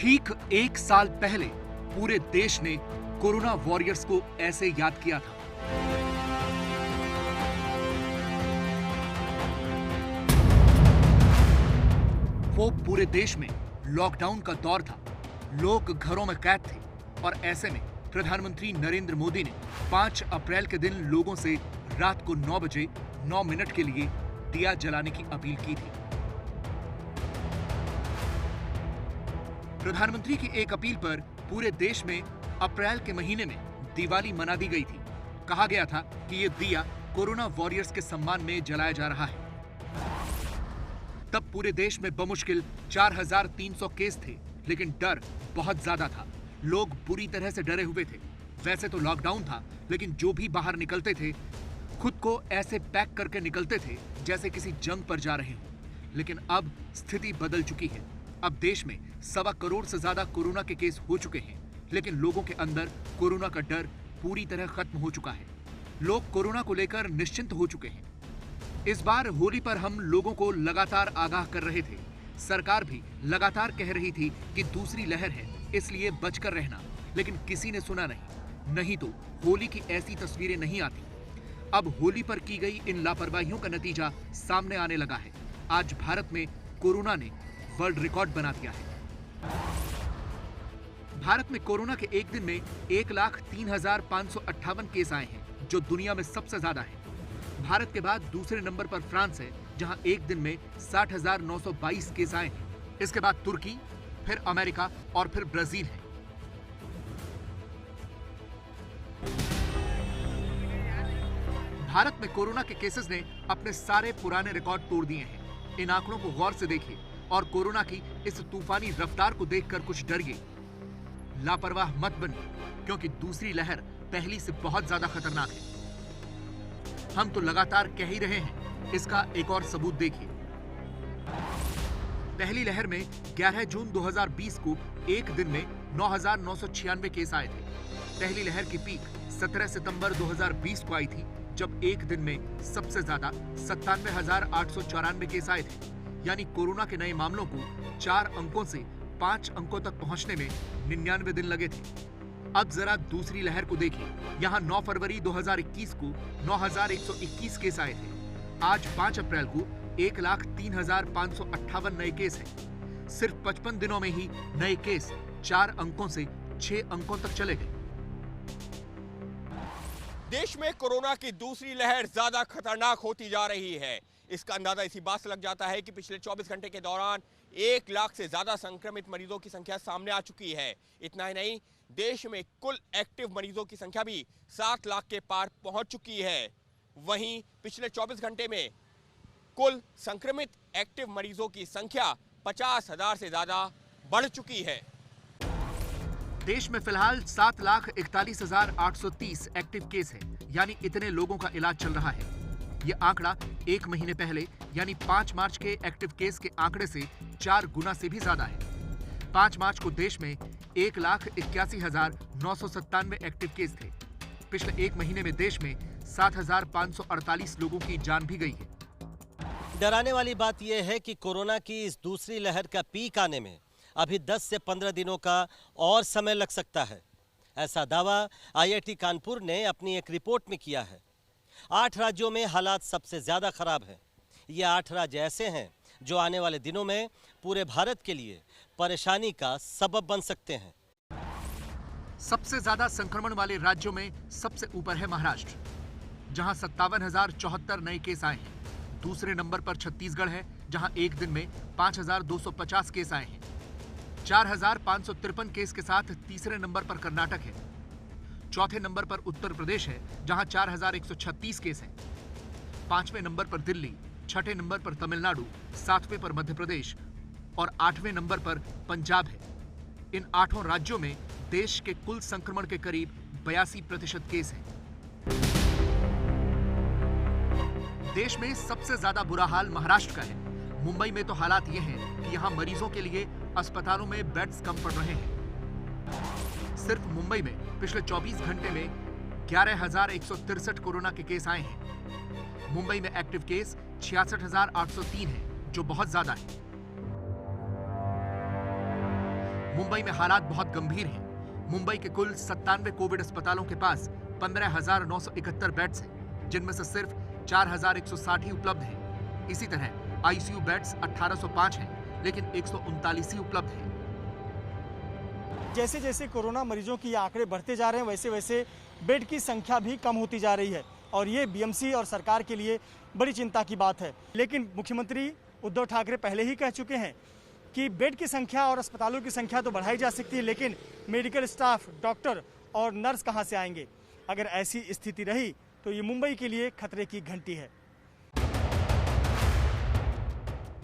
ठीक एक साल पहले पूरे देश ने कोरोना वॉरियर्स को ऐसे याद किया था। वो पूरे देश में लॉकडाउन का दौर था, लोग घरों में कैद थे और ऐसे में प्रधानमंत्री नरेंद्र मोदी ने 5 अप्रैल के दिन लोगों से रात को 9 बजे 9 मिनट के लिए दिया जलाने की अपील की थी। प्रधानमंत्री की एक अपील पर पूरे देश में अप्रैल के महीने में दिवाली मना दी गई थी। कहा गया था कि यह दिया कोरोना वॉरियर्स के सम्मान में जलाया जा रहा है। तब पूरे देश में बमुश्किल 4300 केस थे, लेकिन डर बहुत ज्यादा था। लोग बुरी तरह से डरे हुए थे। वैसे तो लॉकडाउन था, लेकिन जो भी बाहर निकलते थे खुद को ऐसे पैक करके निकलते थे जैसे किसी जंग पर जा रहे हों। लेकिन अब स्थिति बदल चुकी है। अब देश में 1.25 करोड़ से ज्यादा कोरोना के केस हो चुके हैं, लेकिन लोगों के अंदर कोरोना का डर पूरी तरह खत्म हो चुका है। लोग कोरोना को लेकर निश्चिंत हो चुके हैं। इस बार होली पर हम लोगों को लगातार आगाह कर रहे थे। सरकार भी लगातार कह रही थी कि दूसरी लहर है, इसलिए बचकर रहना, लेकिन किसी ने सुना नहीं तो होली की ऐसी तस्वीरें नहीं आती। अब होली पर की गई इन लापरवाहियों का नतीजा सामने आने लगा है। आज भारत में कोरोना ने वर्ल्ड रिकॉर्ड बना दिया है। भारत में कोरोना के एक दिन में 1,03,558 केस आए हैं, जो दुनिया में सबसे ज्यादा है। भारत के बाद दूसरे नंबर पर फ्रांस है, जहां एक दिन में 60,922 केस आए हैं। इसके बाद तुर्की, फिर अमेरिका और फिर ब्राजील है। भारत में कोरोना के केसेस ने अपने सारे पुराने रिकॉर्ड तोड़ दिए हैं। इन आंकड़ों को गौर से देखिए और कोरोना की इस तूफानी रफ्तार को देखकर कुछ डरिए। लापरवाह मत बनिए, क्योंकि दूसरी लहर पहली से बहुत ज्यादा खतरनाक है। हम तो लगातार कह ही रहे हैं, इसका एक और सबूत देखिए। पहली लहर में 11 जून 2020 को एक दिन में 9,996 केस आए थे। पहली लहर की पीक 17 सितंबर 2020 को आई थी, जब एक दिन में सबसे ज्यादा 97,894 केस आए थे। यानी कोरोना के नए मामलों को 4 अंकों से 5 अंकों तक पहुंचने में 99 दिन लगे थे। अब जरा दूसरी लहर को देखिए। यहां 9 फरवरी 2021 को 9,121 केस आए थे। आज 5 अप्रैल को 1,03,558 नए केस हैं। सिर्फ 55 दिनों में ही नए केस 4 अंकों से 6 अंकों तक चले गए। देश में कोरोना की दूसरी लहर ज्यादा खतरनाक होती जा रही है। इसका अंदाजा इसी बात से लग जाता है कि पिछले 24 घंटे के दौरान 1 लाख से ज्यादा संक्रमित मरीजों की संख्या सामने आ चुकी है। इतना ही नहीं, देश में कुल एक्टिव मरीजों की संख्या भी 7 लाख के पार पहुंच चुकी है। वहीं पिछले 24 घंटे में कुल संक्रमित एक्टिव मरीजों की संख्या 50,000 से ज्यादा बढ़ चुकी है। देश में फिलहाल 7,41,830 एक्टिव केस है, यानी इतने लोगों का इलाज चल रहा है। यह आंकड़ा एक महीने पहले यानी 5 मार्च के एक्टिव केस के आंकड़े से 4 गुना से भी ज्यादा है। 5 मार्च को देश में 1,81,997 एक्टिव केस थे। पिछले एक महीने में देश में 7,548 लोगों की जान भी गई है। डराने वाली बात यह है कि कोरोना की इस दूसरी लहर का पीक आने में अभी 10 से 15 दिनों का और समय लग सकता है। ऐसा दावा IIT कानपुर ने अपनी एक रिपोर्ट में किया है। 8 राज्यों में हालात सबसे ज्यादा खराब हैं। ये 8 राज्य ऐसे हैं जो आने वाले दिनों में पूरे भारत के लिए परेशानी का सबब बन सकते हैं। सबसे ज्यादा संक्रमण वाले राज्यों में सबसे ऊपर है महाराष्ट्र, जहां 57,074 नए केस आए हैं। दूसरे नंबर पर छत्तीसगढ़ है, जहां एक दिन में 5,250 केस आए हैं। 4,553 केस के साथ तीसरे नंबर पर कर्नाटक है। चौथे नंबर पर उत्तर प्रदेश है, जहां 4,136 केस हैं। 5वें नंबर पर दिल्ली, 6ठे नंबर पर तमिलनाडु, 7वें पर मध्य प्रदेश और 8वें नंबर पर पंजाब है। इन 8 राज्यों में देश के कुल संक्रमण के करीब 82% केस हैं। देश में सबसे ज्यादा बुरा हाल महाराष्ट्र का है। मुंबई में तो हालात ये हैं कि यहां मरीजों के लिए अस्पतालों में बेड्स कम पड़ रहे हैं। सिर्फ मुंबई में पिछले 24 घंटे में 11,163 कोरोना के केस आए हैं। मुंबई में एक्टिव केस 66,803 है, जो बहुत ज्यादा है। मुंबई में हालात बहुत गंभीर हैं। मुंबई के कुल 97 कोविड अस्पतालों के पास 15,971 बेड्स हैं, जिनमें से सिर्फ 4,160 ही उपलब्ध हैं। इसी तरह आईसीयू बेड्स 1,805 हैं, लेकिन 139 ही उपलब्ध हैं। जैसे जैसे कोरोना मरीजों की आंकड़े बढ़ते जा रहे हैं, वैसे वैसे बेड की संख्या भी कम होती जा रही है और ये बीएमसी और सरकार के लिए बड़ी चिंता की बात है। लेकिन मुख्यमंत्री उद्धव ठाकरे पहले ही कह चुके हैं कि बेड की संख्या और अस्पतालों की संख्या तो बढ़ाई जा सकती है, लेकिन मेडिकल स्टाफ, डॉक्टर और नर्स कहां से आएंगे? अगर ऐसी स्थिति रही तो ये मुंबई के लिए खतरे की घंटी है।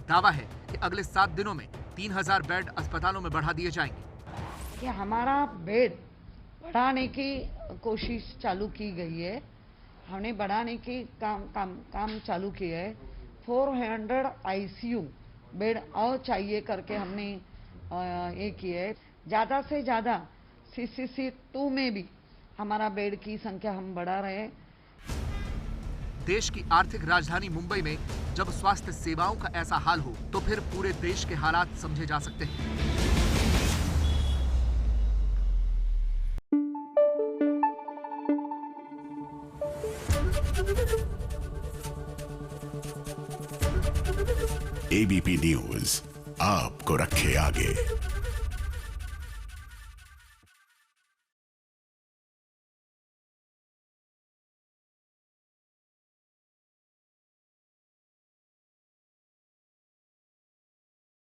दावा है कि अगले 7 दिनों में 3,000 बेड अस्पतालों में बढ़ा दिए जाएंगे। कि हमारा बेड बढ़ाने की कोशिश चालू की गई है, हमने बढ़ाने की काम चालू किया है। 400 आईसीयू बेड और चाहिए करके हमने ये किया है। ज़्यादा से ज़्यादा CCC 2 में भी हमारा बेड की संख्या हम बढ़ा रहे हैं। देश की आर्थिक राजधानी मुंबई में जब स्वास्थ्य सेवाओं का ऐसा हाल हो, तो फिर पूरे देश के हालात समझे जा सकते हैं। ABP न्यूज आपको रखे आगे।